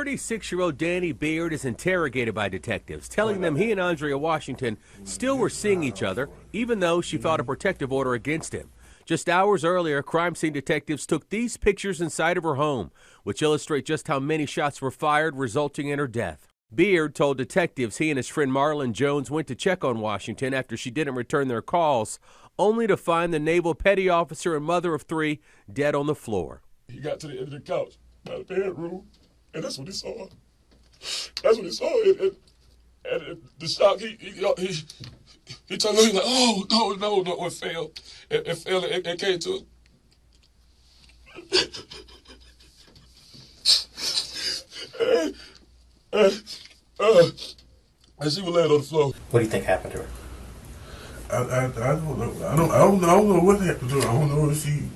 36-year-old Danny Beard is interrogated by detectives, telling them he and Andrea Washington still were seeing each other, even though she filed a protective order against him. Just hours earlier, crime scene detectives took these pictures inside of her home, which illustrate just how many shots were fired, resulting in her death. Beard told detectives he and his friend Marlon Jones went to check on Washington after she didn't return their calls, only to find the naval petty officer and mother of three dead on the floor. He got to the end of the couch by the bedroom, and that's what he saw. That's what he saw. And the shock, he turned around, he's like, oh, no, it fell. It fell, it came to and she was laying on the floor. What do you think happened to her? I don't know. I don't know what happened to her. I don't know if she.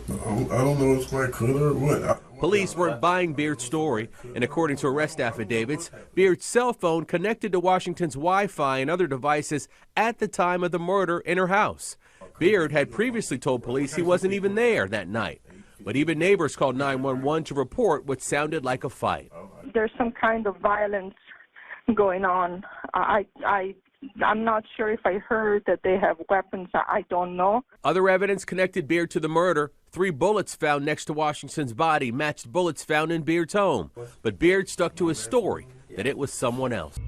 I don't know if somebody cut her or what. Police weren't buying Beard's story, and according to arrest affidavits, Beard's cell phone connected to Washington's Wi-Fi and other devices at the time of the murder in her house. Beard had previously told police he wasn't even there that night, but even neighbors called 911 to report what sounded like a fight. There's some kind of violence going on. I'm not sure if I heard that they have weapons. I don't know. Other evidence connected Beard to the murder. 3 bullets found next to Washington's body matched bullets found in Beard's home. But Beard stuck to his story that it was someone else.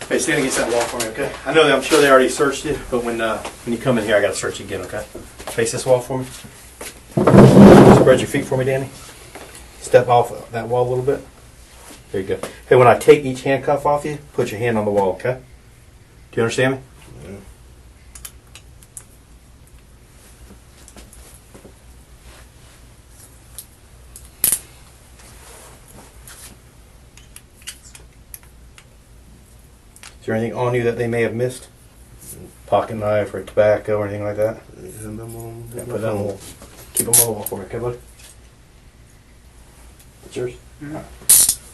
Hey, stand against that wall for me, okay? I know that I'm sure they already searched it, but when you come in here, I got to search it again, okay? Face this wall for me. Spread your feet for me, Danny. Step off that wall a little bit. There you go. Hey, when I take each handcuff off you, put your hand on the wall, okay? Do you understand me? Yeah. Is there anything on you that they may have missed? Pocket knife or tobacco or anything like that? Yeah, put that on the wall. Keep them on the wall for me, okay, buddy? That's yours? Mm-hmm. Right.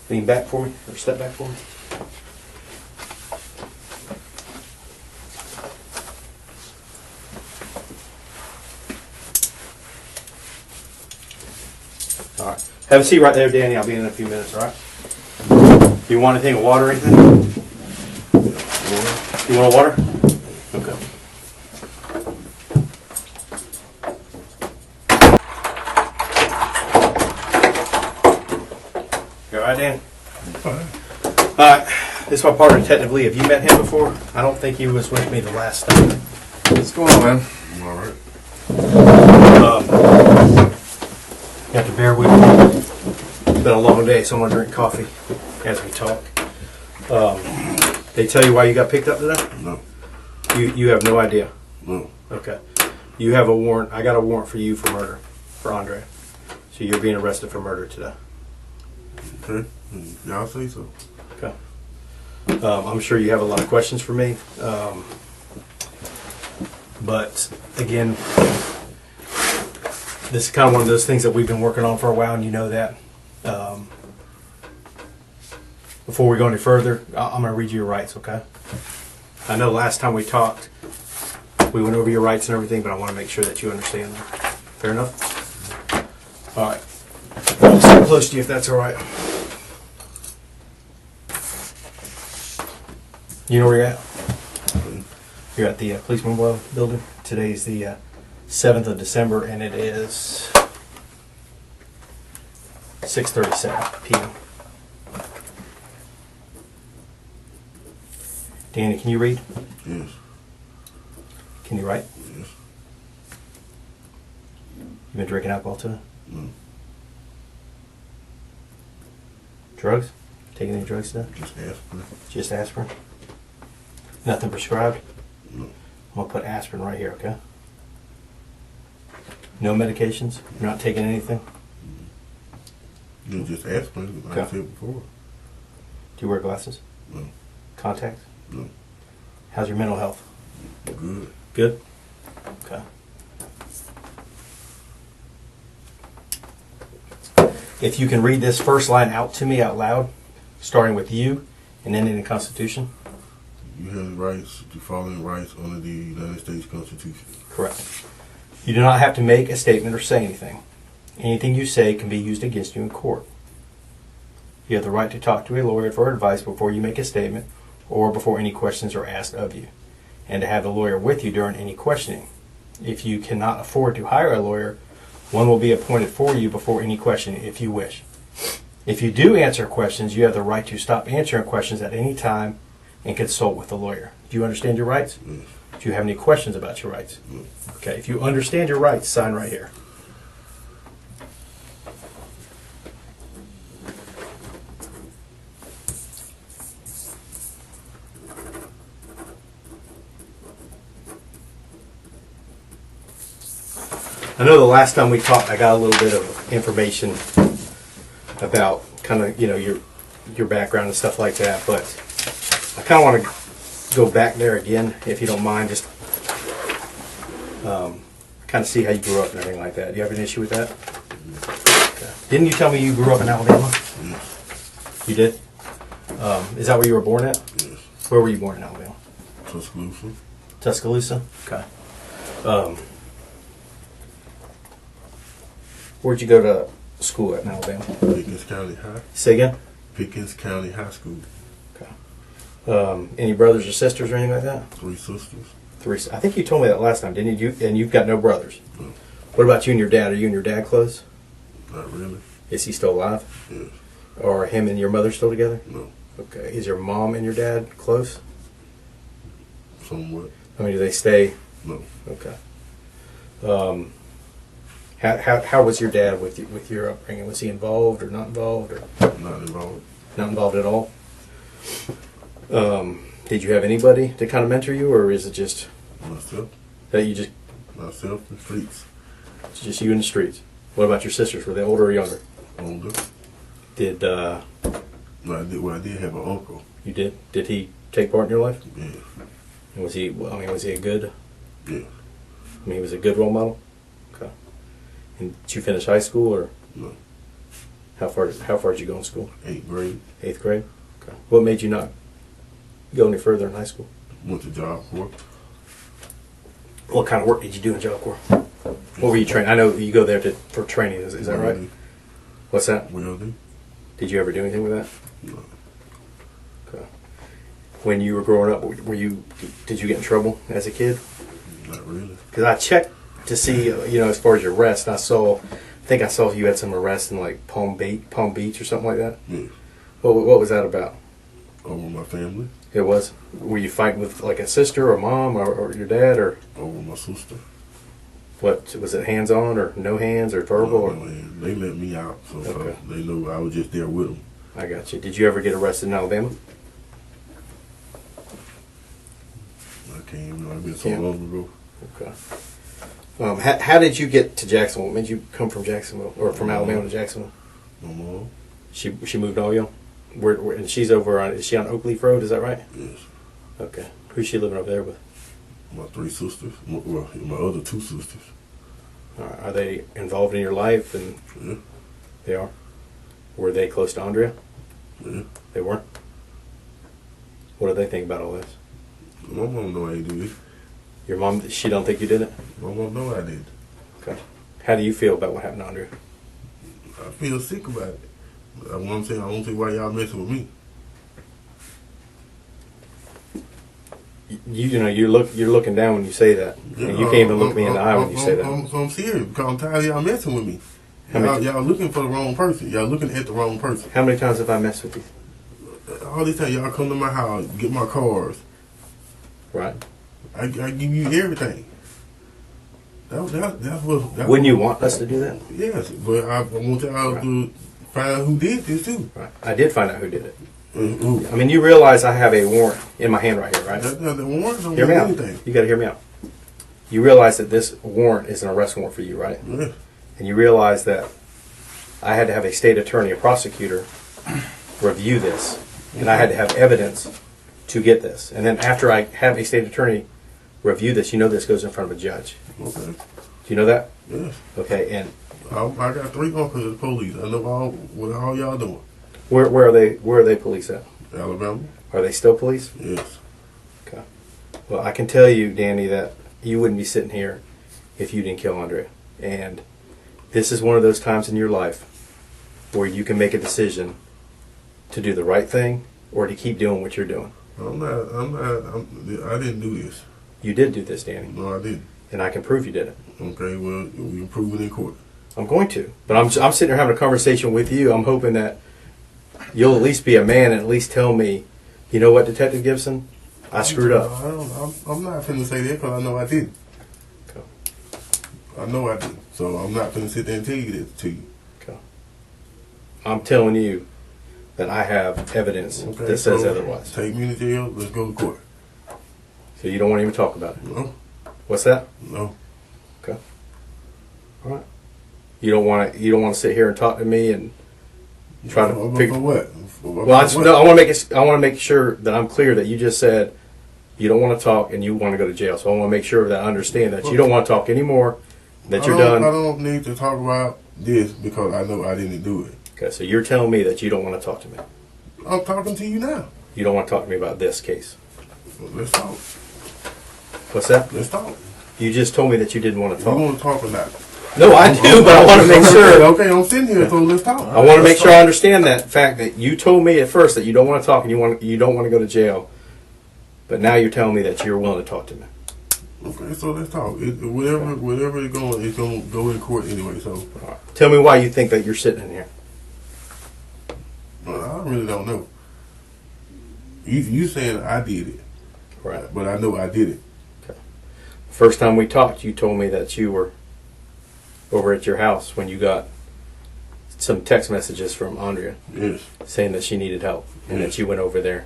Lean back for me, or step back for me. All right. Have a seat right there, Danny. I'll be in a few minutes, all right? Do you want anything, a water or anything? You want a water? Okay. You all right, Dan? All right. This is my partner, Detective Lee. Have you met him before? I don't think he was with me the last time. What's going on, man? I'm all right. You have to bear with me. It's been a long day, so I'm going to drink coffee as we talk. They tell you why you got picked up today? No. You have no idea? No. Okay. You have a warrant. I got a warrant for you for murder, for Andrea. So you're being arrested for murder today. Okay. Y'all say so. Okay. I'm sure you have a lot of questions for me. But again, this is kind of one of those things that we've been working on for a while, and you know that. Before we go any further, I'm going to read you your rights, okay? I know last time we talked, we went over your rights and everything, but I want to make sure that you understand them. Fair enough? All right. I'll sit close to you if that's all right. You know where you're at? You're at the Police Memorial Building. Today's the 7th of December, and it is 6:37 p.m. Danny, can you read? Yes. Can you write? Yes. You been drinking alcohol today? No. Drugs? Taking any drugs today? Just aspirin. Just aspirin? Nothing prescribed? No. I'm going to put aspirin right here, okay? No medications? You're not taking anything? No, just aspirin, like I said before. Do you wear glasses? No. Contacts? No. How's your mental health? Good. Good? Okay. If you can read this first line out to me out loud, starting with you and ending in the Constitution? You have the rights, the following rights under the United States Constitution. Correct. You do not have to make a statement or say anything. Anything you say can be used against you in court. You have the right to talk to a lawyer for advice before you make a statement or before any questions are asked of you, and to have the lawyer with you during any questioning. If you cannot afford to hire a lawyer, one will be appointed for you before any questioning if you wish. If you do answer questions, you have the right to stop answering questions at any time and consult with the lawyer. Do you understand your rights? Yes. Do you have any questions about your rights? Yes. Okay, if you understand your rights, sign right here. I know the last time we talked, I got a little bit of information about kind of, your background and stuff like that, but I kind of want to go back there again, if you don't mind, just kind of see how you grew up and everything like that. Do you have an issue with that? Okay. Didn't you tell me you grew up in Alabama? Yes. You did? Is that where you were born at? Yes. Where were you born in Alabama? Tuscaloosa. Tuscaloosa? Okay. Where'd you go to school at in Alabama? Pickens County High. Say again? Pickens County High School. Okay. Any brothers or sisters or anything like that? 3 sisters. 3. I think you told me that last time, didn't you? And you've got no brothers. No. What about you and your dad? Are you and your dad close? Not really. Is he still alive? Yes. Or are him and your mother still together? No. Okay. Is your mom and your dad close? Somewhat. I mean, do they stay? No. Okay. How was your dad with your upbringing? Was he involved or not involved? Or Not involved. not involved at all? Did you have anybody to kind of mentor you, or is it just Myself. that you just Myself and streets. it's just you in the streets? What about your sisters? Were they older or younger? Older. Did No, I did have an uncle. you did? Did he take part in your life? Yeah. And was he? Well, I mean, was he a good? Yeah. I mean, he was a good role model. Okay. And did you finish high school, or No. how far did you go in school? 8th grade. 8th grade. Okay. What made you not go any further in high school? Went to Job Corps. What kind of work did you do in Job Corps? What were you training? I know you go there for training. Is that right? Welding. What's that? Welding. Did you ever do anything with that? No. Okay. When you were growing up, did you get in trouble as a kid? Not really. Because I checked to see, as far as your arrests, I think I saw you had some arrests in like Palm Beach or something like that. Yeah. What was that about? Over my family. It was. Were you fighting with like a sister or mom or your dad, or Over my sister. what was it? Hands on or no hands or verbal? Or? No, and they let me out, so Okay. they know I was just there with them. I got you. Did you ever get arrested in Alabama? I can't even know. It's been so Yeah. long ago. Okay. How did you get to Jacksonville? What made you come from Jacksonville or from Alabama to Jacksonville? My mom. She moved all y'all. And she's over on. Is she on Oakleaf Road? Is that right? Yes. Okay. Who's she living over there with? My 3 sisters. Well, my other 2 sisters. Are they involved in your life? And Yeah. they are. Were they close to Andrea? Yeah. They weren't. What do they think about all this? My mom know I ain't do it. Your mom, she don't think you did it? My mom know I did. Okay. How do you feel about what happened to Andrea? I feel sick about it. That's what I'm saying. I don't see why y'all messing with me. You're looking down when you say that, and you can't even look me in the eye when you say that. I'm serious because I'm tired of y'all messing with me. How many- Y'all looking for the wrong person. Y'all looking at the wrong person. How many times have I messed with you? All this time y'all come to my house, get my cars. Right. I give you everything. That's what. Wouldn't you want us to do that? Yes, but I want y'all to find who did this too. Right. I did find out who did it. Who? I mean, you realize I have a warrant in my hand right here, right? The warrant don't Hear mean me out. anything. You got to hear me out. You realize that this warrant is an arrest warrant for you, right? Yeah. And you realize that I had to have a state attorney, a prosecutor, review this, and I had to have evidence to get this. And then after I have a state attorney review this, this goes in front of a judge. Okay. Do you know that? Yes. Okay, and I got 3 uncles in the police. I know what all y'all doing. Where are they? Where are they police at? Alabama. Are they still police? Yes. Okay. Well, I can tell you, Danny, that you wouldn't be sitting here if you didn't kill Andrea. And this is one of those times in your life where you can make a decision to do the right thing or to keep doing what you're doing. I didn't do this. You did do this, Danny. No, I didn't. And I can prove you did it. Okay, well, we can prove it in court. I'm going to. But I'm sitting here having a conversation with you. I'm hoping that you'll at least be a man and at least tell me, you know what, Detective Gibson? I screwed up. I'm not finna say that because I know I didn't. Okay. I know I didn't. So I'm not finna sit there and tell you this to you. Okay. I'm telling you that I have evidence that says otherwise. Take me to jail. Let's go to court. So you don't want to even talk about it? No. What's that? No. Okay. All right. You don't want to sit here and talk to me and try to figure for what? Well, I want to make sure that I'm clear that you just said you don't want to talk and you want to go to jail. So I want to make sure that I understand that you don't want to talk anymore. That you're done. I don't need to talk about this because I know I didn't do it. Okay, so you're telling me that you don't want to talk to me. I'm talking to you now. You don't want to talk to me about this case. Well, let's talk. What's that? Let's talk. You just told me that you didn't want to talk. You want to talk or not? No, I do, but I want to make sure. Okay, I'm sitting here, so let's talk. I want to make sure I understand that fact that you told me at first that you don't want to talk and you don't want to go to jail, but now you're telling me that you're willing to talk to me. Okay, so let's talk. Whatever it's going to go in court anyway. So, Right. Tell me why you think that you're sitting in here. well, I really don't know. You saying I did it, Right. but I know I did it. First time we talked, you told me that you were over at your house when you got some text messages from Andrea Yes. saying that she needed help and that you went over there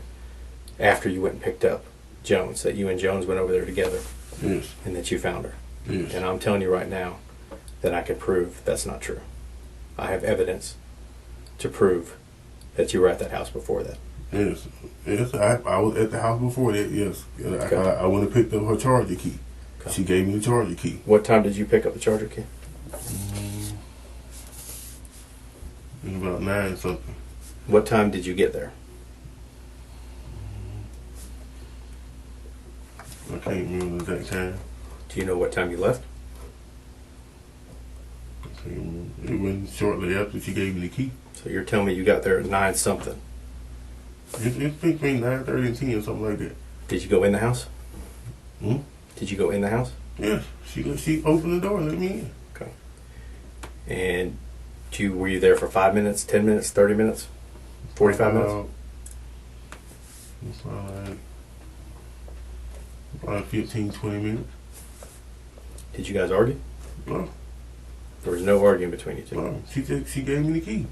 after you went and picked up Jones, that you and Jones went over there together Yes. and that you found her. Yes. And I'm telling you right now that I can prove that's not true. I have evidence to prove that you were at that house before that. Yes. Yes. I was at the house before that. Yes. Okay. I went and picked up her charger key. Okay. She gave me the charger key. What time did you pick up the charger key? It was about 9 something. What time did you get there? I can't remember the exact time. Do you know what time you left? I can't remember. It went shortly after she gave me the key. So you're telling me you got there at 9 something. It's between 9:30 and 10 or something like that. Did you go in the house? Hmm? Did you go in the house? Yes. She opened the door and let me in. Okay. And were you there for 5 minutes, 10 minutes, 30 minutes, 45 minutes? It's probably 15, 20 minutes. Did you guys argue? No. There was no arguing between you two. No. She gave me the key.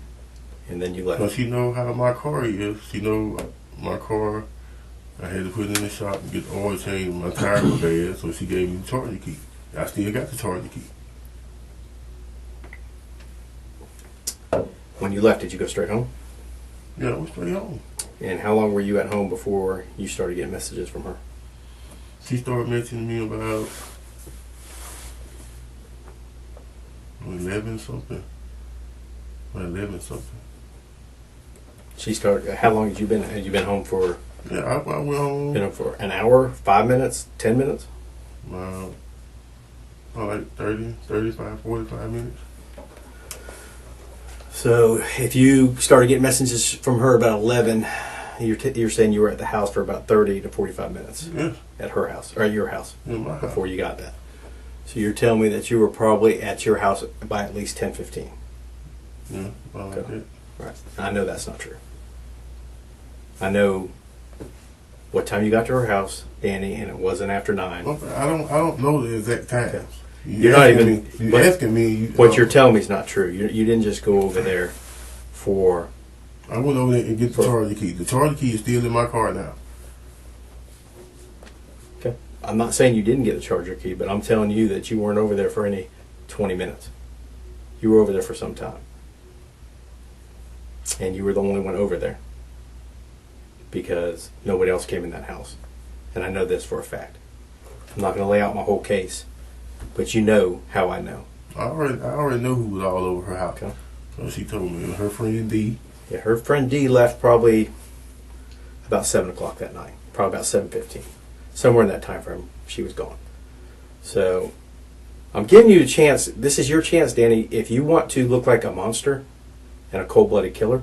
And then you Because left. she know how my car is. She know my car. I had to put it in the shop and get the oil change. My tire was bad, so she gave me the charger key. I still got the charger key. When you left, did you go straight home? Yeah, I went straight home. And how long were you at home before you started getting messages from her? She started mentioning me about 11 something. 11 something. She started. How long had you been? Had you been home for? Yeah, I went home. Been home for an hour, 5 minutes, 10 minutes? Like 30, 35, 45 minutes. So if you started getting messages from her about 11, you're saying you were at the house for about 30 to 45 minutes Yes, at her house or at your house in my house. before you got that. So you're telling me that you were probably at your house by at least 10:15. Yeah, like Okay. that. Right. I know that's not true. I know what time you got to her house, Danny, and it wasn't after 9. Okay, I don't know the exact times. Okay. You're not even. You're asking me. What you're telling me is not true. You didn't just go over there for. I went over there and get the charger key. The charger key is still in my car now. Okay. I'm not saying you didn't get a charger key, but I'm telling you that you weren't over there for any 20 minutes. You were over there for some time. And you were the only one over there. Because nobody else came in that house. And I know this for a fact. I'm not going to lay out my whole case, but you know how I know. I already know who was all over her house. Okay. So she told me it was her friend D Yeah, her friend D left probably about 7 o'clock that night. Probably about 7:15. Somewhere in that time frame, she was gone. So, I'm giving you a chance. This is your chance, Danny. If you want to look like a monster and a cold-blooded killer,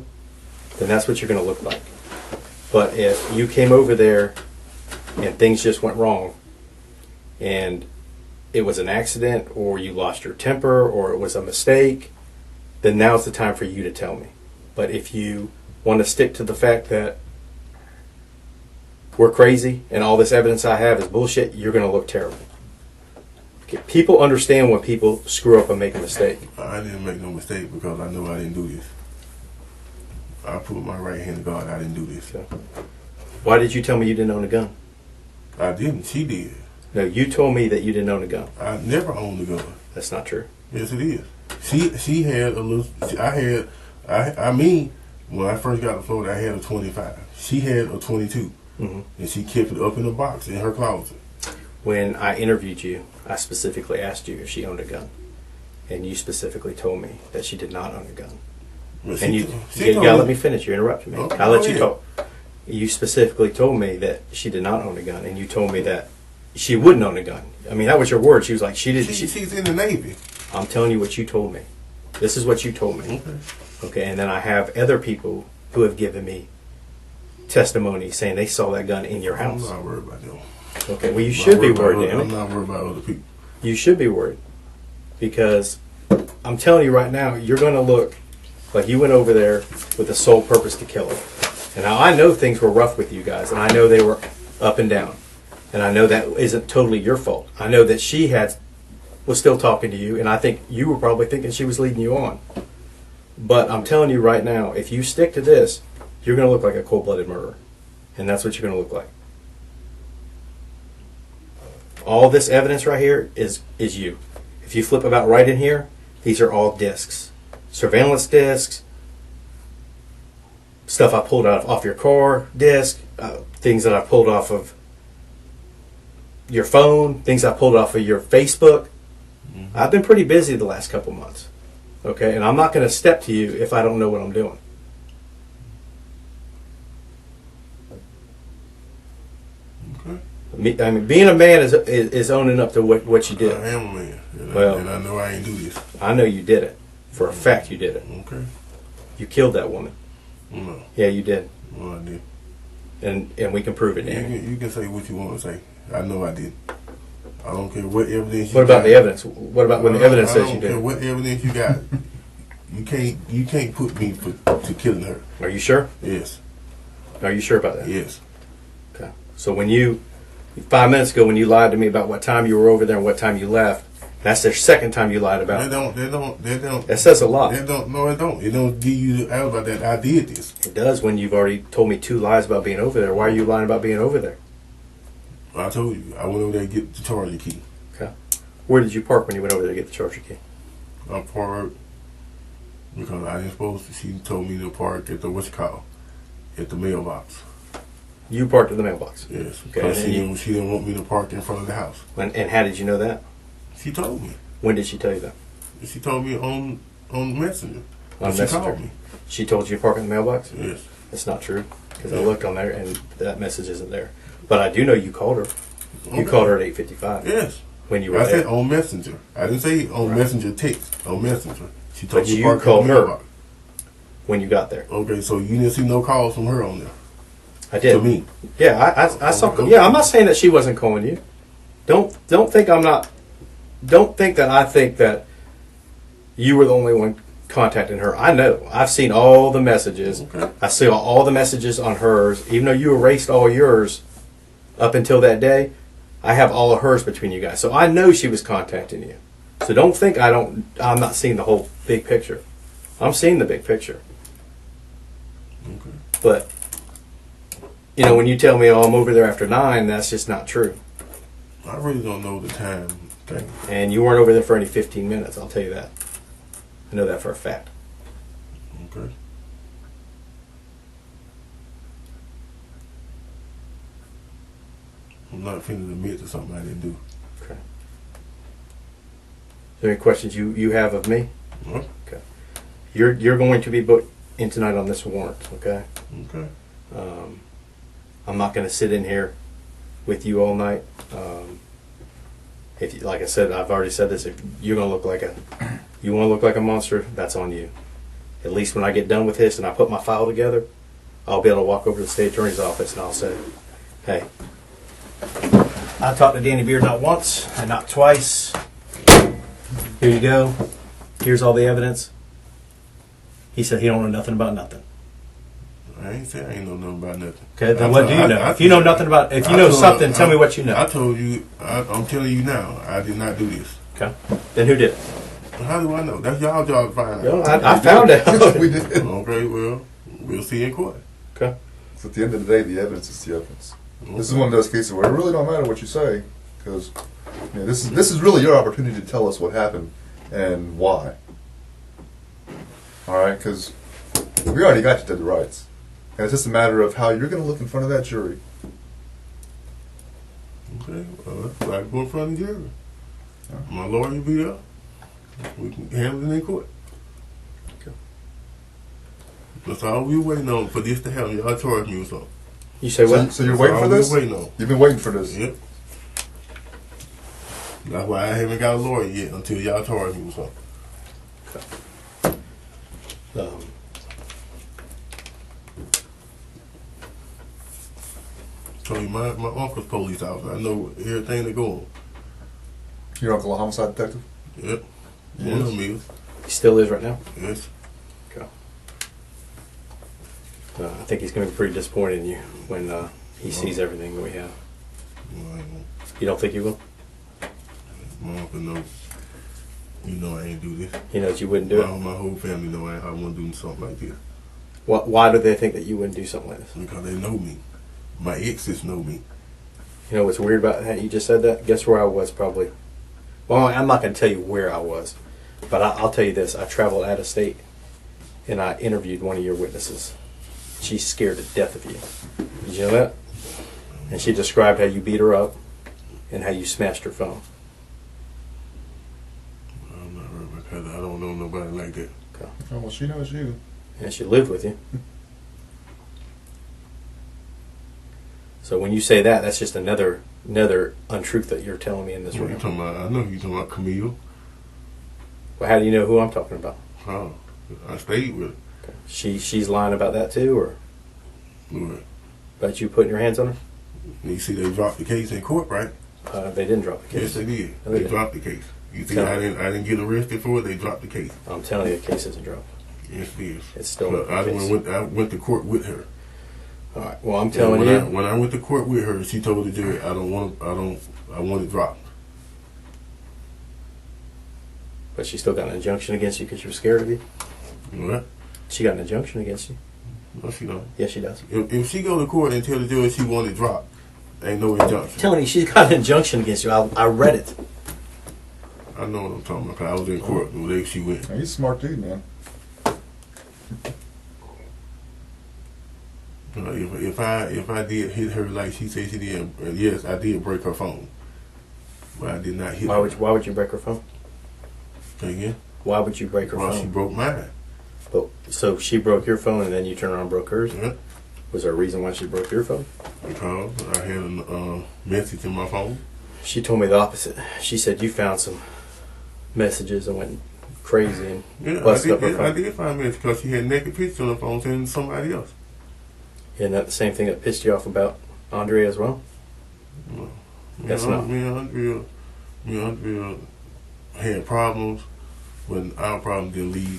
then that's what you're going to look like. But if you came over there and things just went wrong, and it was an accident, or you lost your temper, or it was a mistake, then now's the time for you to tell me. But if you want to stick to the fact that we're crazy and all this evidence I have is bullshit, you're going to look terrible. Okay, people understand when people screw up and make a mistake. I didn't make no mistake because I know I didn't do this. I put my right hand to God, I didn't do this. So, why did you tell me you didn't own a gun? I didn't, she did. No, you told me that you didn't own a gun. I never owned a gun. That's not true. Yes, it is. She had a little, I mean, when I first got to Florida, I had a 25. She had a 22. Mm-hmm. And she kept it up in a box in her closet. When I interviewed you, I specifically asked you if she owned a gun. And you specifically told me that she did not own a gun. But And you she gotta let me finish. You interrupted me. Okay, I'll let go you ahead. talk. You specifically told me that she did not own a gun, and you told me that she wouldn't own a gun. I mean, that was your word. She was like, she didn't. She's in the Navy. I'm telling you what you told me. This is what you told me. Okay. Okay, and then I have other people who have given me testimony saying they saw that gun in your I'm house. not worried about them. Okay, well, you should be worried, I'm Danny. not worried about other people. You should be worried. Because I'm telling you right now, you're going to look like you went over there with the sole purpose to kill her. And now I know things were rough with you guys, and I know they were up and down. And I know that isn't totally your fault. I know that she was still talking to you, and I think you were probably thinking she was leading you on. But I'm telling you right now, if you stick to this, you're going to look like a cold-blooded murderer. And that's what you're going to look like. All this evidence right here is you. If you flip about right in here, these are all discs. Surveillance discs, stuff I pulled off your car disc, things that I pulled off of your phone, things I pulled off of your Facebook. Mm-hmm. I've been pretty busy the last couple months. Okay, and I'm not going to step to you if I don't know what I'm doing. Okay. I mean, being a man is owning up to what you did. I am a man. And I know I ain't do this. I know you did it. For a fact, you did it. Okay. You killed that woman. No. Yeah, you did. No, I did. And we can prove it, Danny. You can say what you want to say. I know I did. I don't care what evidence you got. What about the evidence? What about when the evidence says you I don't care did? what evidence you got. You can't put me to killing her. Are you sure? Yes. Are you sure about that? Yes. Okay. So when 5 minutes ago, when you lied to me about what time you were over there and what time you left, that's the second time you lied about it. They don't. That says a lot. No, it don't. It don't give you the alibi that I did this. It does when you've already told me 2 lies about being over there. Why are you lying about being over there? I told you. I went over there to get the charger key. Okay. Where did you park when you went over there to get the charger key? I parked because I didn't supposed to. She told me to park at the at the mailbox. You parked at the mailbox. Yes. Okay. Because she didn't want me to park in front of the house. And how did you know that? She told me. When did she tell you that? She told me on Messenger. On She Messenger. called me. She told you to park in the mailbox? Yes. That's not true. Because I looked on there and that message isn't there. But I do know you called her. You Okay. called her at 8:55. Yes. When you were I there. said on Messenger. I didn't say on Messenger text. On Messenger. She told But me you to park called in the her. mailbox. When you got there. Okay, so you didn't see no calls from her on there. I did. To me. Yeah, I saw. Okay. Yeah, I'm not saying that she wasn't calling you. Don't think I'm not. Don't think that I think that you were the only one contacting her. I know. I've seen all the messages. Okay. I see all the messages on hers. Even though you erased all yours up until that day, I have all of hers between you guys. So I know she was contacting you. So don't think I'm not seeing the whole big picture. I'm seeing the big picture. Okay. But when you tell me, "Oh, I'm over there after 9," that's just not true. I really don't know the time thing. And you weren't over there for any 15 minutes. I'll tell you that. I know that for a fact. Okay. I'm not finna admit to something I didn't do. Okay. Is there any questions you have of me? Huh? Okay. You're going to be booked. in tonight on this warrant, okay? Okay. I'm not going to sit in here with you all night. If you, like I said, I've already said this. If you're going to look like you want to look like a monster, that's on you. At least when I get done with this and I put my file together, I'll be able to walk over to the state attorney's office and I'll say, hey, I talked to Danny Beard not once and not twice. Here you go. Here's all the evidence. He said he don't know nothing about nothing. I ain't say I ain't know nothing about nothing. Okay, then what do you know? If you know nothing about, if you know something, tell me what you know. I told you, I'm telling you now, I did not do this. Okay. Then who did it? How do I know? That's y'all job to find out. Well, I found out. We did. Okay, well, we'll see in court. Okay. So at the end of the day, the evidence is the evidence. This is one of those cases where it really don't matter what you say, because this is really your opportunity to tell us what happened and why. All right, because we already got you dead to rights, and it's just a matter of how you're going to look in front of that jury. Okay, well, I go in front of the jury. My lawyer will be there. We can handle it in court. Okay. That's all we waiting on for this to happen. Y'all charge me with something. You say what? So you're That's waiting all for we this? waiting on. You've been waiting for this. Yep. That's why I haven't got a lawyer yet until y'all charge me with something. So my uncle's police officer. I know everything that go on. Your uncle a homicide detective? Yep. Yes. One of them is. He still is right now. Yes. Okay. I think he's going to be pretty disappointed in you when he sees everything that we have. Well, You don't think he will? my uncle knows. You know I ain't do this. He knows you wouldn't do it. My whole family know I wouldn't do something like this. Why do they think that you wouldn't do something like this? Because they know me. My exes know me. You know what's weird about that? You just said that? Guess where I was probably? Well, I'm not going to tell you where I was, but I'll tell you this. I traveled out of state, and I interviewed one of your witnesses. She's scared to death of you. Did you know that? And she described how you beat her up and how you smashed her phone. I'm not hurt because I don't know nobody like that. Okay. Oh, well, she knows you. And she lived with you. So when you say that, that's just another untruth that you're telling me in this What you room. talking about? I know you talking about Camille. Well, how do you know who I'm talking about? Oh, I stayed with her. Okay. She's lying about that too, or Lord. about you putting your hands on her? You see they dropped the case in court, right? They didn't drop the Yes, case. they did. No, they They didn't. dropped the case. You see, Tell I me. didn't get arrested for it. They dropped the case. I'm telling you, the case isn't dropped. Yes, it is. It's still But a case. I went to court with her. All right. Well, I'm And telling when you. when I went to court with her, she told the jury, I want it dropped. But she still got an injunction against you because she was scared of you. What? She got an injunction against you. No, she don't. Yes, she does. If she go to court and tell the judge she want it dropped, ain't no injunction. I'm telling you, she's got an injunction against you. I read it. I know what I'm talking about. 'Cause I was in court the day she went. Now, he's a smart dude, man. If I did hit her like she said she did, yes, I did break her phone, but I did not hit her. Why would you break her phone? Say again? Why would you break her Well, she phone? broke mine. But, so she broke your phone and then you turned around and broke hers? Yeah. Was there a reason why she broke your phone? Because I had a message in my phone. She told me the opposite. She said you found some messages and went crazy and Yeah, busted up her I phone. did find a message because she had naked pictures on her phone saying to somebody else. Isn't that the same thing that pissed you off about Andrea as well? That's not. Me and Andrea had problems when our problem didn't lead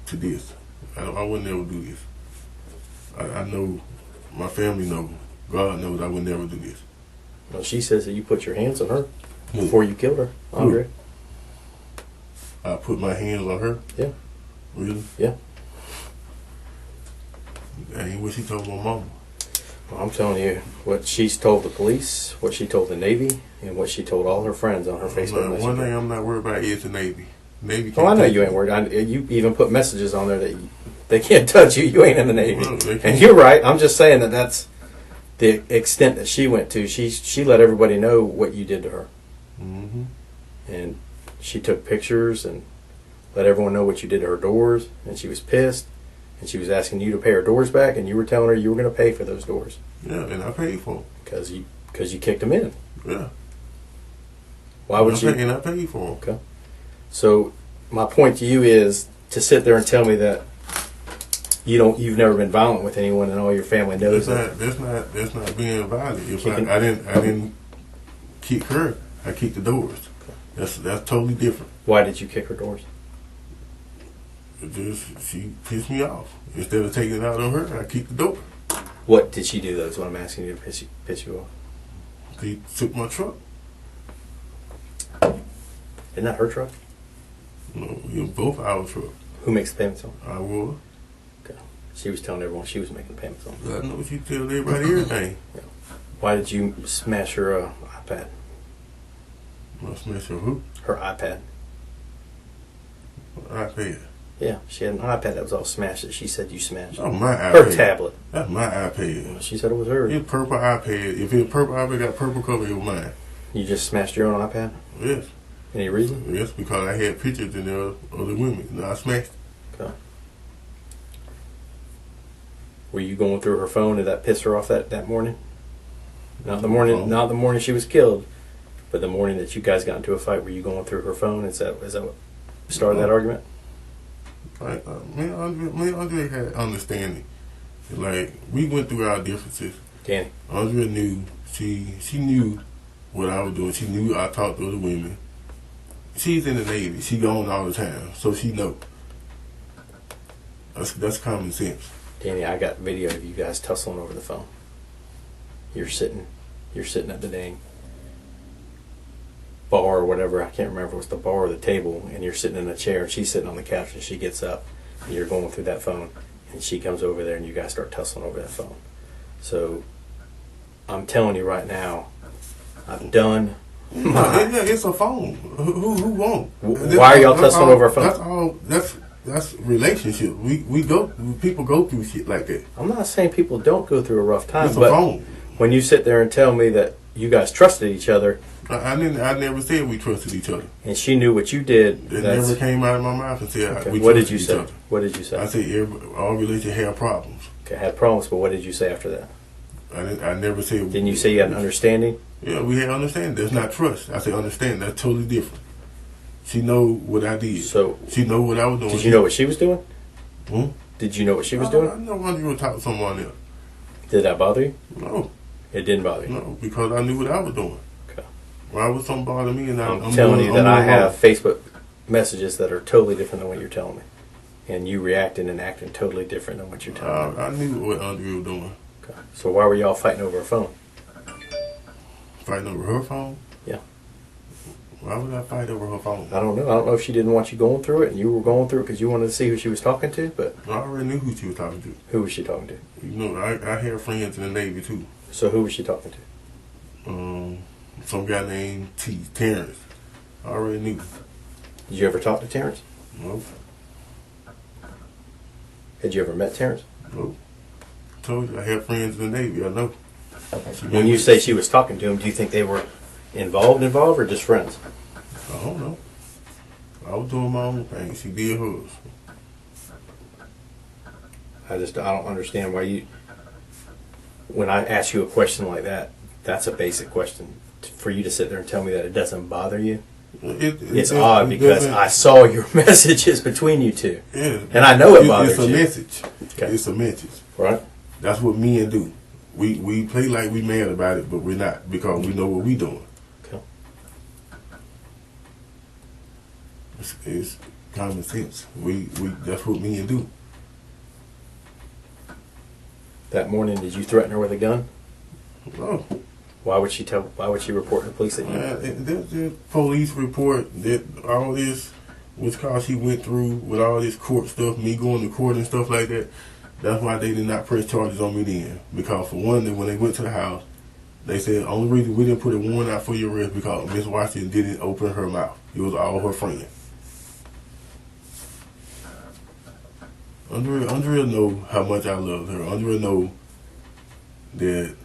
to this. I would never do this. I know, my family knows, God knows I would never do this. Well, she says that you put your hands on her Who? before you killed her, Andrea. I put my hands on her. Yeah. Really? Yeah. That ain't what she told my mama. Well, I'm telling you, what she's told the police, what she told the Navy, and what she told all her friends on her Facebook One Messenger. thing I'm not worried about is the Navy. Navy. Well, I know take you me. ain't worried. You even put messages on there that they can't touch you. You ain't in the Navy. Well, they can't. And you're right. I'm just saying that that's the extent that she went to. She let everybody know what you did to her. Mm-hmm. And she took pictures and let everyone know what you did to her doors. And she was pissed. And she was asking you to pay her doors back, and you were telling her you were going to pay for those doors. Yeah, and I paid for them. Because you kicked them in. Yeah. Why would you? And I paid for them. Okay. So my point to you is to sit there and tell me that you've never been violent with anyone, and all your family knows that. That's not being violent. If I didn't kick her, I kicked the doors. That's totally different. Why did you kick her doors? She pissed me off. Instead of taking it out on her, I kicked the door. What did she do, though, is what I'm asking you to piss you off? She took my truck. Isn't that her truck? No, it was both our truck. Who makes the payments on? I was. Okay. She was telling everyone she was making the payments on. I know she tell everybody everything. Yeah. Why did you smash her iPad? I smashed her who? Her iPad. iPad. Yeah, she had an iPad that was all smashed that she said you smashed. Oh, my iPad. Her tablet. That's my iPad. She said it was hers. It's purple iPad. If it's purple iPad, got purple cover, it was mine. You just smashed your own iPad? Yes. Any reason? Yes, because I had pictures in there of the women. And I smashed it. Okay. Were you going through her phone? Did that piss her off that morning? Not the morning she was killed, but the morning that you guys got into a fight. Were you going through her phone? Is that what started that argument? Like, me and Andrea had understanding. Like, we went through our differences. Danny. Andrea knew, she knew what I was doing. She knew I talked to other women. She's in the Navy. She gone all the time, so she know. That's common sense. Danny, I got video of you guys tussling over the phone. You're sitting at the dang bar or whatever. I can't remember if it was the bar or the table, and you're sitting in a chair, and she's sitting on the couch, and she gets up, and you're going through that phone, and she comes over there, and you guys start tussling over that phone. So I'm telling you right now, I'm done. Yeah, it's a phone. Who won't? Why are y'all tussling over a phone? That's all. That's relationship. People go through shit like that. I'm not saying people don't go through a rough time, It's a but phone. when you sit there and tell me that you guys trusted each other, I never said we trusted each other. and she knew what you did, It never came out of my mouth and said okay. we What trusted did you each say? other. What did you say? I said all relationships have problems. Okay, I had problems, but what did you say after that? I never said. Didn't you say you had an understanding? Yeah, we had understanding. That's not trust. I said understand. That's totally different. She know what I did. So she know what I was doing. Did you know what she was doing? Hmm? Did you know what she was doing? I know when you were talking to someone else. Did that bother you? No. It didn't bother you? No, because I knew what I was doing. Okay. Why would something bother me? And I'm telling you that I have Facebook messages that are totally different than what you're telling me. And you reacting and acting totally different than what you're telling me. I knew what Andrea was doing. Okay. So why were y'all fighting over a phone? Fighting over her phone? Yeah. Why would I fight over her phone? I don't know. I don't know if she didn't want you going through it, and you were going through it because you wanted to see who she was talking to. But I already knew who she was talking to. Who was she talking to? You know, I had friends in the Navy too. So who was she talking to? Some guy named Terrence. I already knew. Did you ever talk to Terrence? Nope. Had you ever met Terrence? Nope. Told you I had friends in the Navy. I know. When you say she was talking to him, do you think they were involved, or just friends? I don't know. I was doing my own thing. She did hers. I don't understand why you. When I ask you a question like that, that's a basic question. For you to sit there and tell me that it doesn't bother you, it's odd because I saw your messages between you two, yeah, and I know it bothers you. It's a message. Okay. It's a message. Right. That's what men do. We play like we mad about it, but we're not because we know what we doing. Okay. It's common sense. We that's what men do. That morning, did you threaten her with a gun? No. Why would she report to the police that you? The police report that all this was because she went through with all this court stuff, me going to court and stuff like that. That's why they did not press charges on me then. Because for one, when they went to the house, they said only reason we didn't put a warrant out for your arrest because Miss Washington didn't open her mouth. It was all her friends. Andrea know how much I love her. Andrea know that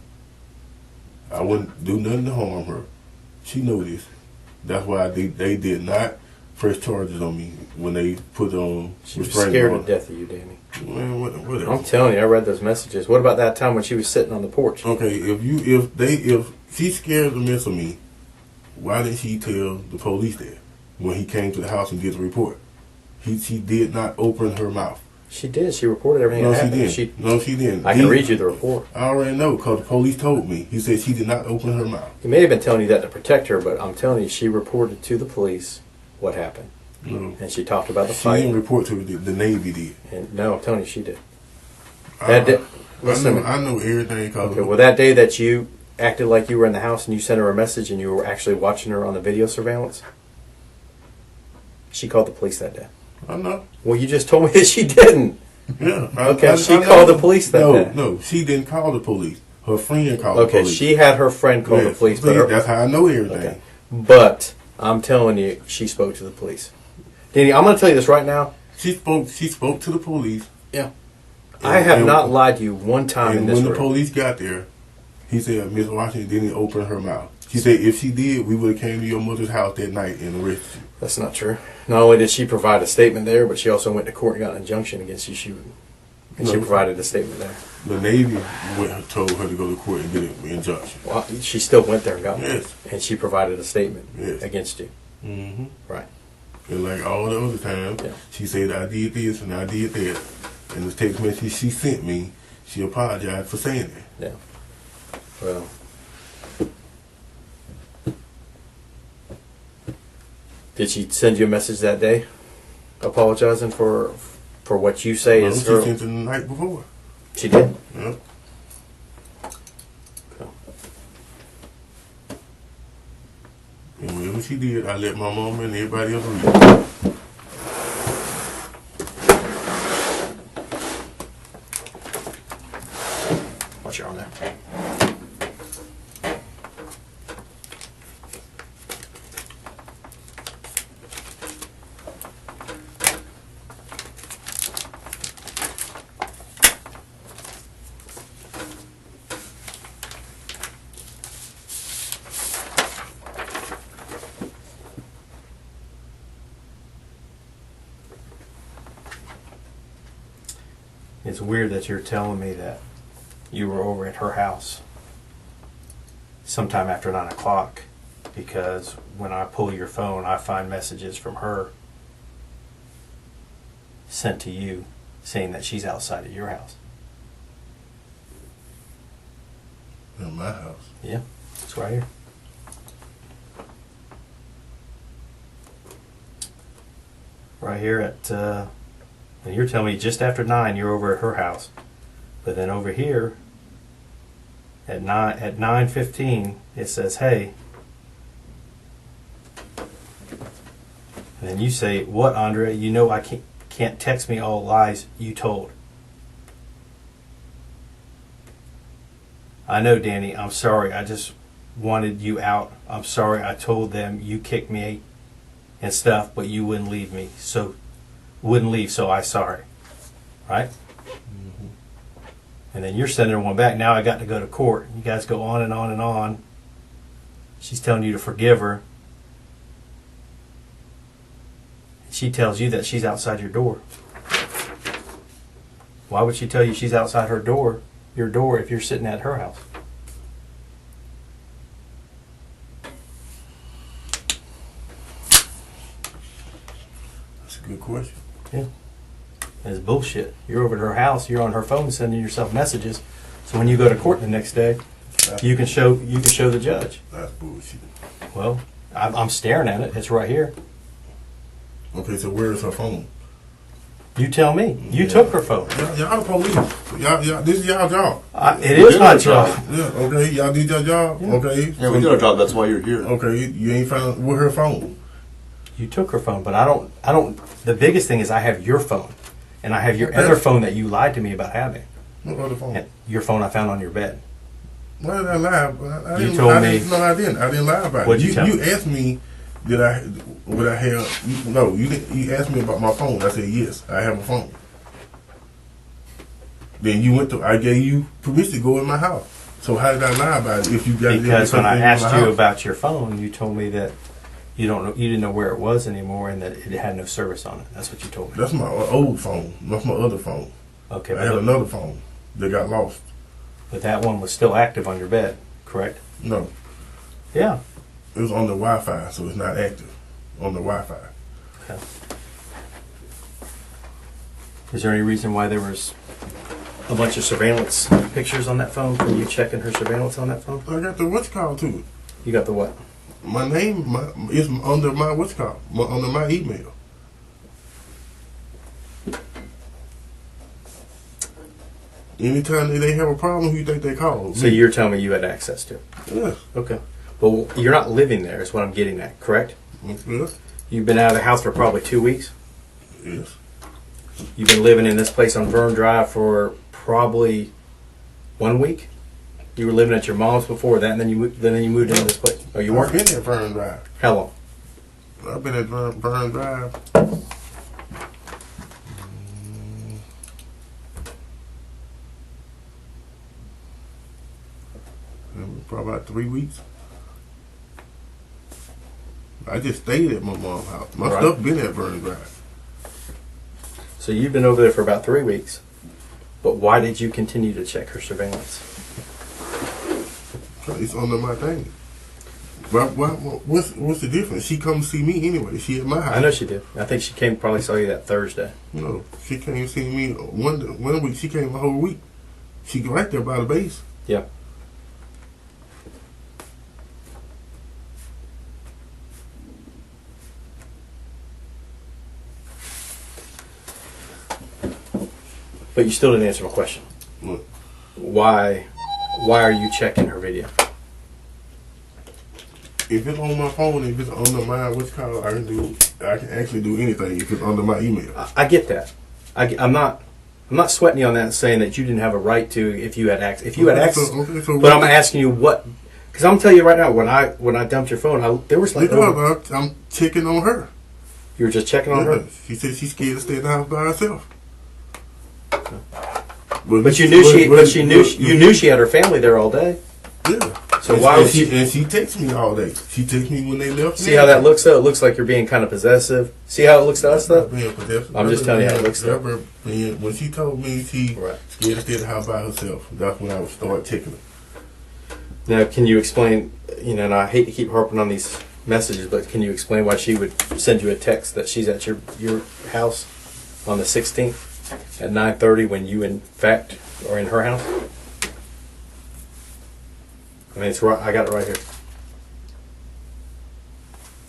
I wouldn't do nothing to harm her. She know this. That's why they did not press charges on me when they put on. She was scared to death of you, Danny. Man, whatever. I'm telling you, I read those messages. What about that time when she was sitting on the porch? Okay, if she's scared to mess with me, why didn't she tell the police that when he came to the house and did the report? She did not open her mouth. She did. She reported everything No, that she happened. didn't. No, she didn't. I can read you the report. I already know because the police told me. He said she did not open her mouth. He may have been telling you that to protect her, but I'm telling you, she reported to the police what happened. No. And she talked about the She fight. didn't report to the Navy did. And no, I'm telling you, she did. I Listen, know everything. okay, well, that day that you acted like you were in the house and you sent her a message and you were actually watching her on the video surveillance, she called the police that day. I know. Well, you just told me that she didn't. Yeah. Okay, she called the police that day. No, she didn't call the police. Her friend called the Okay, police. she had her friend call the Yes, police. please, But that's how I know everything. okay. But I'm telling you, she spoke to the police. Danny, I'm going to tell you this right now. She spoke to the police. Yeah. I have not lied to you one time in And this when room. the police got there, he said Miss Washington didn't open her mouth. She said if she did, we would have came to your mother's house that night and arrested you. That's not true. Not only did she provide a statement there, but she also went to court and got an injunction against you shooting. And she No. provided a statement there. The Navy told her to go to court and get an injunction. Well, she still went there and got one. Yes. And she provided a statement Yes. against you. Mm-hmm. Right. And like all the other times, Yeah. she said I did this and I did that. And the text message she sent me, she apologized for saying that. Yeah. Well. Did she send you a message that day apologizing for what you say No, is she her? sent it the night before. She did? Yeah. Okay. And whatever she did, I let my mom and everybody else read. What's your arm there? It's weird that you're telling me that you were over at her house sometime after 9 o'clock, because when I pull your phone, I find messages from her sent to you saying that she's outside of your house. In my house. Yeah, it's right here. Right here at, and you're telling me just after 9 you're over at her house. But then over here at 9:15 it says, hey. And then you say, what, Andrea? You know I can't text me all lies you told. I know, Danny, I'm sorry. I just wanted you out. I'm sorry I told them you kicked me and stuff, but you wouldn't leave me. So I sorry. Right? Mm-hmm. And then you're sending her one back. Now I got to go to court. You guys go on and on and on. She's telling you to forgive her. She tells you that she's outside your door. Why would she tell you she's outside her door, your door, if you're sitting at her house? That's a good question. Yeah. It's bullshit. You're over at her house, you're on her phone sending yourself messages. So when you go to court the next day, you can show the judge. That's bullshit. Well, I'm staring at it. It's right here. Okay, so where is her phone? You tell me. You Yeah. took her phone. Y'all the police. Y'all, this is y'all job. It is my did our job. Yeah, okay, y'all did your job. Yeah. Okay. Yeah, we did our job. That's why you're here. Okay, you ain't found with her phone. You took her phone, but I don't. The biggest thing is I have your phone, and I have your Okay. other phone that you lied to me about having. What other phone? And your phone I found on your bed. Why did I lie? I You didn't, told I me- Didn't, no, I didn't. I didn't lie about What'd it. you tell You me? asked me, would I have? No, you didn't. You asked me about my phone. I said yes, I have a phone. Then you went to. I gave you permission to go in my house. So how did I lie about it? If you got Because when I something in asked my you house? about your phone, you told me that You don't know. You didn't know where it was anymore, and that it had no service on it. That's what you told me. That's my old phone. That's my other phone. Okay. I had another phone that got lost. But that one was still active on your bed, correct? No, Yeah. it was on the Wi-Fi, so it's not active on the Wi-Fi. Okay. Is there any reason why there was a bunch of surveillance pictures on that phone? Were you checking her surveillance on that phone? I got the what's called too. You got the what? My name is under my what's called under my email. Anytime they have a problem, who you think they call? So you're telling me you had access to it? Yes. Okay. Well, you're not living there, is what I'm getting at, correct? Yes. You've been out of the house for probably 2 weeks. Yes. You've been living in this place on Vern Drive for probably 1 week. You were living at your mom's before that, and then you moved into this place. Oh, you I've weren't? been at Vern Drive. How long? I've been at Vern Drive. Probably about 3 weeks. I just stayed at my mom's house. My Right. stuff been at Vern Drive. So you've been over there for about 3 weeks. But why did you continue to check her surveillance? It's under my thing. What's the difference? She come see me anyway. She at my house. I know she did. I think she came probably saw you that Thursday. No, she came see me one week. She came a whole week. She go right there by the base. Yeah. But you still didn't answer my question. Look, Why are you checking her video? if it's on my phone, if it's under my what's called, I can actually do anything if it's under my email. I get that. I'm not sweating you on that and saying that you didn't have a right to if you had access. If you had access, So but I'm asking you what, because I'm telling you right now, when I dumped your phone, there was like because I'm checking on her. you were just checking on her. She said she's scared to stay in the house by herself. But you knew she had her family there all day. Yeah. So why would she? And she texts me all day. She texts me when they left. See how that looks though? It looks like you're being kind of possessive. See how it looks to us though? I'm just telling you how it looks though. When she told me she Right. scared to stay in the house by herself, that's when I would start checking her. Now, can you explain? You know, and I hate to keep harping on these messages, but can you explain why she would send you a text that she's at your house on the 16th at 9:30 when you in fact are in her house? I mean, it's right. I got it right here.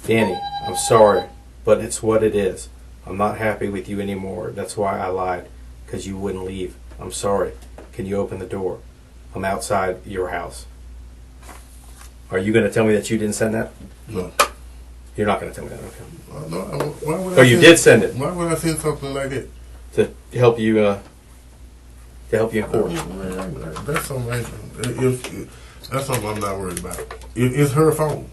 Danny, I'm sorry, but it's what it is. I'm not happy with you anymore. That's why I lied, because you wouldn't leave. I'm sorry. Can you open the door? I'm outside your house. Are you going to tell me that you didn't send that? No. You're not going to tell me that, okay? No, why would Oh, you did send it Why would I send something like that? to help you in court. That's something. That's something I'm not worried about. It's her phone.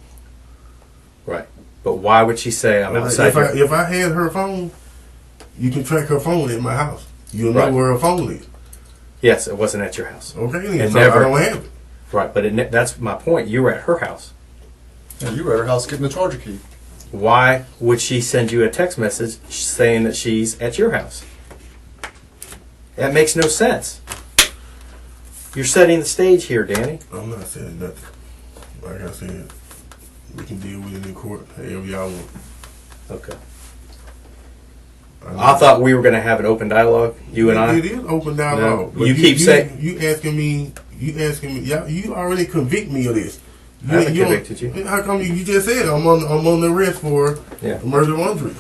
Right. But why would she say I'm outside your... If I had her phone, you can track her phone at my house. You'll know Right. where her phone is. Yes, it wasn't at your house. Okay, then. And So never- I don't have it. Right, but that's my point. You were at her house. Yeah, you were at her house getting the charger key. Why would she send you a text message saying that she's at your house? That makes no sense. You're setting the stage here, Danny. I'm not saying nothing. Like I said, we can deal with it in court however y'all want. Okay. I thought we were going to have an open dialogue, you and I. It is open dialogue. No. But You keep saying... You asking me, you already convict me of this. I haven't convicted you. How come you just said I'm on the arrest for murder of Andrea?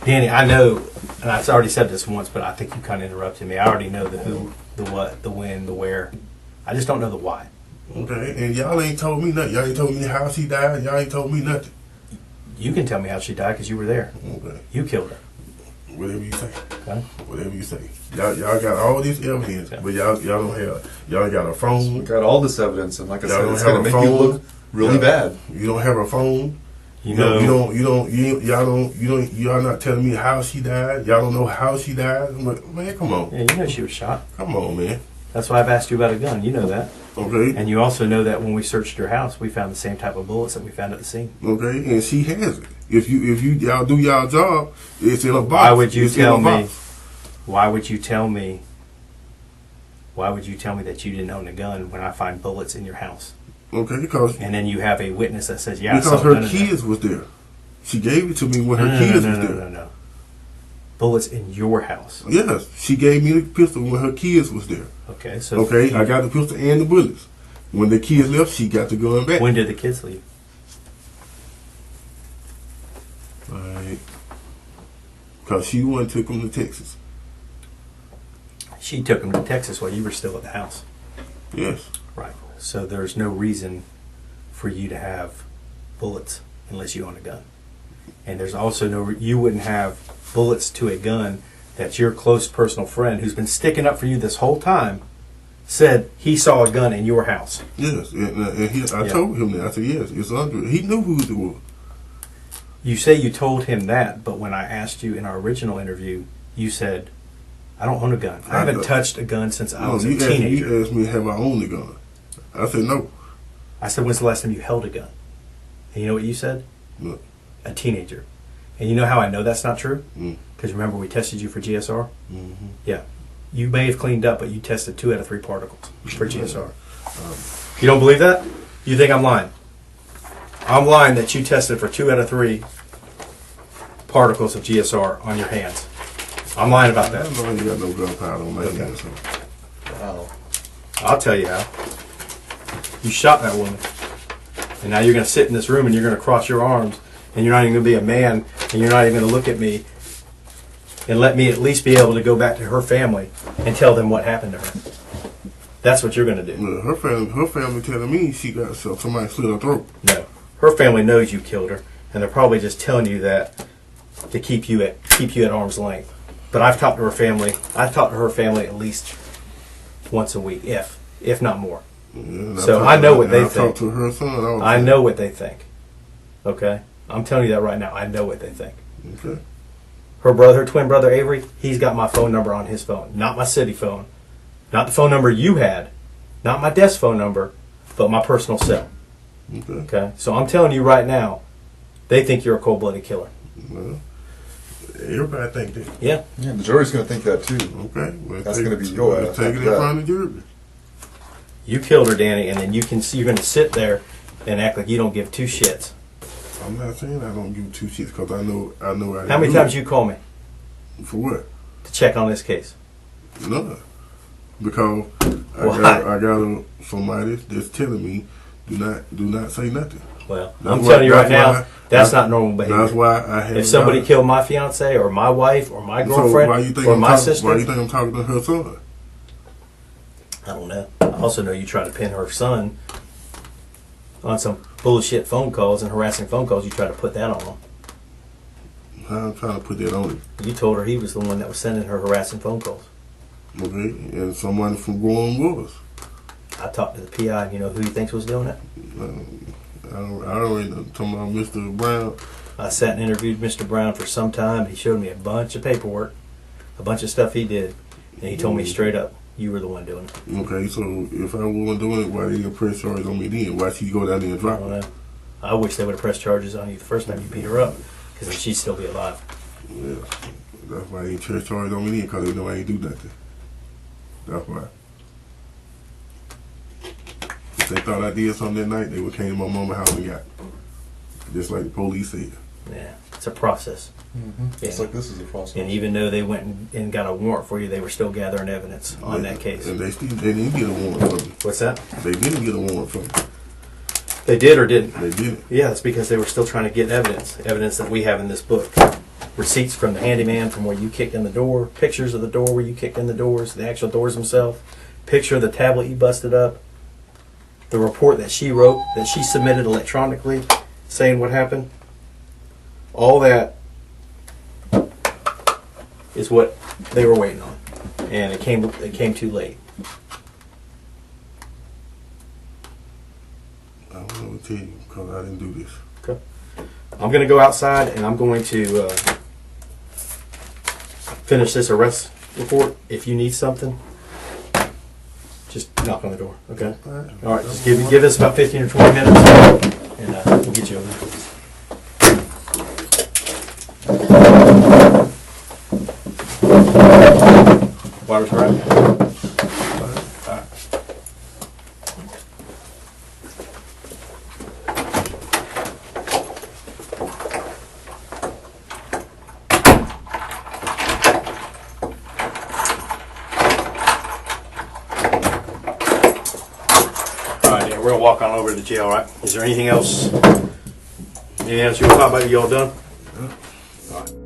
Danny, I know, and I've already said this once, but I think you kind of interrupted me. I already know the who, the what, the when, the where. I just don't know the why. Okay, and y'all ain't told me nothing. Y'all ain't told me how she died. Y'all ain't told me nothing. You can tell me how she died because you were there. Okay, You killed her. whatever you say. Okay? Whatever you say. Y'all got all this evidence, but y'all don't have. Y'all got a We phone. got all this evidence, and like I Y'all said, don't it's have going a to make you phone. look really bad. You don't have a phone. Y'all not telling me how she died. Y'all don't know how she died. I'm like, man, come on. Yeah, you know she was shot. Come on, man. That's why I've asked you about a gun. You know that. Okay. And you also know that when we searched your house, we found the same type of bullets that we found at the scene. Okay, and she has it. If y'all do y'all job, it's in a box. Why would you It's in tell a me? box. Why would you tell me? Why would you tell me that you didn't own a gun when I find bullets in your house? Okay, because And then you have a witness that says, "Yeah, I saw because a her gun in there." kids was there. She gave it to me when her No, kids no, was no, there. no, no. Bullets in your house. Yes, she gave me the pistol when her kids was there. Okay, so Okay, I got the pistol and the bullets. When the kids left, she got the gun back. when did the kids leave? Right. Because she went and took them to Texas. She took them to Texas while you were still at the house. Yes. Right. So there's no reason for you to have bullets unless you own a gun. And there's also you wouldn't have bullets to a gun that your close personal friend who's been sticking up for you this whole time said he saw a gun in your house. Yes. I told him that. I said, yes, it's Andrea. He knew who it was. You say you told him that, but when I asked you in our original interview, you said, I don't own a gun. I haven't touched a gun since I was a teenager. You asked me, have I owned a gun? I said, no. I said, when's the last time you held a gun? And you know what you said? No. A teenager. And you know how I know that's not true? Mm. Because remember we tested you for GSR? Mm-hmm. Yeah. You may have cleaned up, but you tested 2 out of 3 particles for GSR. You don't believe that? You think I'm lying? I'm lying that you tested for 2 out of 3 particles of GSR on your hands. I'm lying about I that. know you got no gunpowder on my hands. So. Wow. I'll tell you how. You shot that woman. And now you're going to sit in this room and you're going to cross your arms and you're not even going to be a man and you're not even going to look at me and let me at least be able to go back to her family and tell them what happened to her. That's what you're going to do. Well, her family telling me she got somebody slit her throat. No. Her family knows you killed her and they're probably just telling you that to keep you at arm's length. But I've talked to her family. I've talked to her family at least once a week, if not more. Yeah, So I know what they I think. talked to her son. I know what they think. Okay? I'm telling you that right now. I know what they think. Okay. Her twin brother Avery, he's got my phone number on his phone. Not my city phone. Not the phone number you had. Not my desk phone number, but my personal cell. Okay. Okay? So I'm telling you right now, they think you're a cold-blooded killer. Well, everybody think that. Yeah. Yeah, the jury's going to think that too. Okay. Well, That's gonna be your ass Take it after in that. front of the jury. You killed her, Danny, and then you're going to sit there and act like you don't give 2 shits. I'm not saying I don't give 2 shits because I know I didn't How many do times it. you call me For what? to check on this case? None. Because Why? I got somebody that's telling me do not say nothing. Well, That's I'm why- telling you right that's now, why- that's not normal behavior. That's why I have. If somebody killed my fiance or my wife or my so girlfriend why you think or I'm my talking, sister, why you think I'm talking to her son? I don't know. I also know you try to pin her son on some bullshit phone calls and harassing phone calls. You try to put that on him. I'm trying to put that on him. You told her he was the one that was sending her harassing phone calls. Okay, and someone from Growing was. I talked to the PI, and you know who he thinks was doing it? I already know. Talking about Mr. Brown. I sat and interviewed Mr. Brown for some time. He showed me a bunch of paperwork, a bunch of stuff he did, and he told me straight up, you were the one doing it. Okay, so if I wasn't doing it, why they didn't press charges on me then? Why she go down there and I drop don't it? know. I wish they would have pressed charges on you the first time you beat her up, because then she'd still be alive. Yeah, that's why they didn't press charges on me then, because they know I ain't do nothing. That's why. If they thought I did something that night, they would came to my mama's house and got it. Just like the police said. Yeah, it's a process. It's like this is a process. And even though they went and got a warrant for you, they were still gathering evidence on that case. And they didn't get a warrant from me. What's that? They didn't get a warrant from me. They did or didn't? They didn't. Yeah, it's because they were still trying to get evidence that we have in this book. Receipts from the handyman from where you kicked in the door, pictures of the door where you kicked in the doors, the actual doors themselves, picture of the tablet you busted up, the report that she wrote, that she submitted electronically, saying what happened. All that is what they were waiting on, and it came too late. I don't know what to tell you because I didn't do this. Okay. I'm going to go outside and I'm going to finish this arrest report. If you need something, Just knock on the door, okay? All right, just give us about 15 or 20 minutes, and we'll get you over there. Water's right. We're gonna walk on over to the jail, right? Is there anything else? Anything else you want to talk about? You all done? All right.